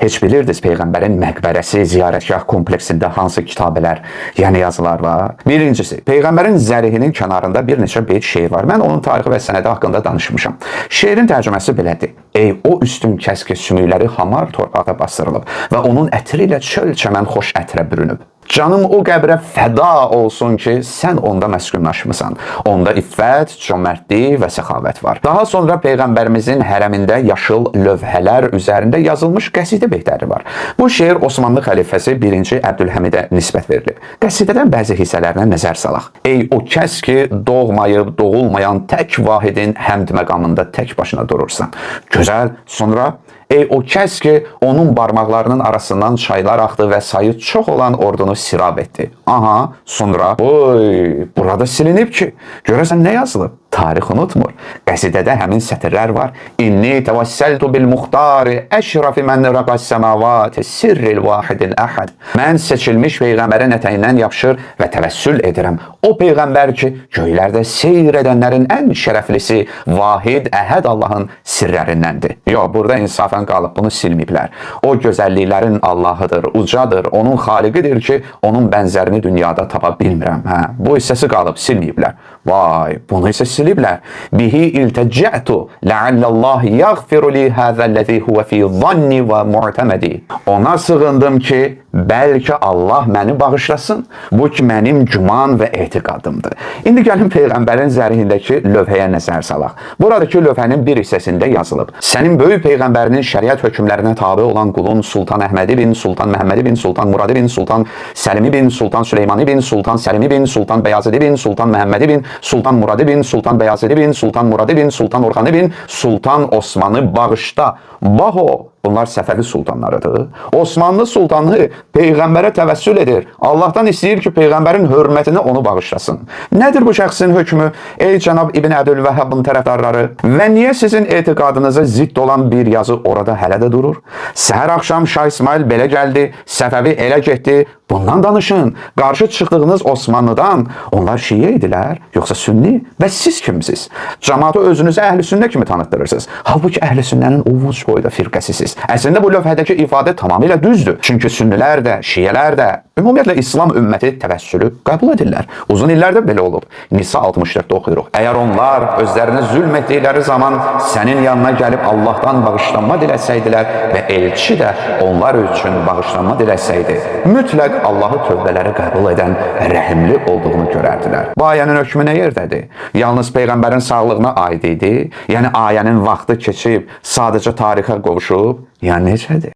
Heç bilirdiniz Peyğəmbərin məqbərəsi, ziyarətgah kompleksində hansı kitabələr, yəni yazılar var? Birincisi, Peyğəmbərin zərihinin kənarında bir neçə beyt şeir var. Mən onun tarixi və sənədi haqqında danışmışam. Şeirin tərcüməsi belədir. Ey o üstün kəs ki sümükləri hamar torpağa bastırılıb və onun ətri ilə çöl çəmən xoş ətrə bürünüb. Canım o qəbrə fəda olsun ki, sən onda məskunlaşmısan. Onda iffət, cömərtlik və səxavət var. Daha sonra Peyğəmbərimizin hərəmində yaşıl lövhələr üzərində yazılmış qəsidə beytləri var. Bu şeir Osmanlı xəlifəsi 1-ci Əbdülhəmidə nisbət verilib. Qəsidədən bəzi hissələrinə nəzər salaq. Ey o kəs ki, doğmayıb, doğulmayan tək vahidin həmd məqamında tək başına durursan. Gözəl, sonra ey o kəs ki, onun barmaqlarının arasından çaylar axdı və sayı çox olan ordunu sirab etdi. Aha, sonra, oy, burada silinib ki, görəsən nə yazılıb? Tarix unutmur. Qəsidədə həmin sətirlər var. İnni təvəssəltu bil muxtari əşrafi mən rəqəs səmavati sirril vahidil əhəd. Mən seçilmiş Peyğəmbərin ətəyindən yapışır və təvəssül edirəm. O Peyğəmbər ki, göylərdə seyr edənlərin ən şərəflisi, vahid, əhəd Allahın sirlərindəndir. Yox, burada insafən qalıb, bunu silməyiblər. O gözəlliklərin Allahıdır, ucadır, onun xaliqidir ki, onun bənzərini dünyada tapa bilmirəm. Bu hissəsi qalıb, silməyiblər. Vay, bunu isə siliblər. Bihi iltəcətu ləallallah yəğfiru li həzəlləzi huvə fi zanni və mu'təmədi. Ona sığındım ki, bəlkə Allah məni bağışlasın. Bu ki, mənim güman və etiqadımdır. İndi gəlin Peyğəmbərin zərihindəki lövhəyə nəzər salaq. Buradakı lövhənin bir hissəsində yazılıb. Sənin böyük Peyğəmbərinin şəriət hökmlərinə tabi olan qulun Sultan Əhmədi bin, Sultan Məhəmmədi bin, Sultan Muradi bin, Sultan Səlimi bin, Sultan Süleymani bin, Sultan Səlimi bin, Sultan Bəyazidi bin, Sultan Məhəmmədi bin, Sultan Muradi bin, Sultan Bəyazidi bin, Sultan Muradi bin, Sultan Orxanı bin, Sultan Osmanı bağışda. Baho! Bunlar Səfəvi sultanlarıdır. Osmanlı sultanı Peyğəmbərə təvəssül edir. Allahdan istəyir ki, Peyğəmbərin hörmətinə onu bağışlasın. Nədir bu şəxsin hökmü? Ey cənab İbn Əbdülvəhhabın tərəfdarları, və niyə sizin etiqadınıza zidd olan bir yazı orada hələ də durur? Səhər axşam Şah İsmail belə gəldi, Səfəvi elə getdi. Bundan danışın. Qarşı çıxdığınız Osmanlıdan onlar şiə idilər, yoxsa sünni? Və siz kimsiniz? Cəmaatı özünüzü əhl-i sünnə kimi tanıtdırırsınız. Halbuki əhl-i sünnənin ovuc boyda firqəsisiz. Əslində bu lövhədəki ifadə tamamilə düzdür. Çünki sünnilər də, şiələr də, ümumiyyətlə İslam ümməti təvəssülü qəbul edirlər. Uzun illərdə belə olub. Nisa 64-də oxuyuruq. Əgər onlar özlərinə zülm etdikləri zaman sənin yanına gəlib Allahdan bağışlanma diləsəydilər və elçi də onlar üçün bağışlanma diləsəydi, mütləq Allahı tövbələri qəbul edən rəhimli olduğunu görərdilər. Bu ayənin hökmü nə yerdədir? Yalnız Peyğəmbərin sağlığına aid idi. Yəni ayənin vaxtı keçib, sadəcə tarixə qovuşub, yəni necədir?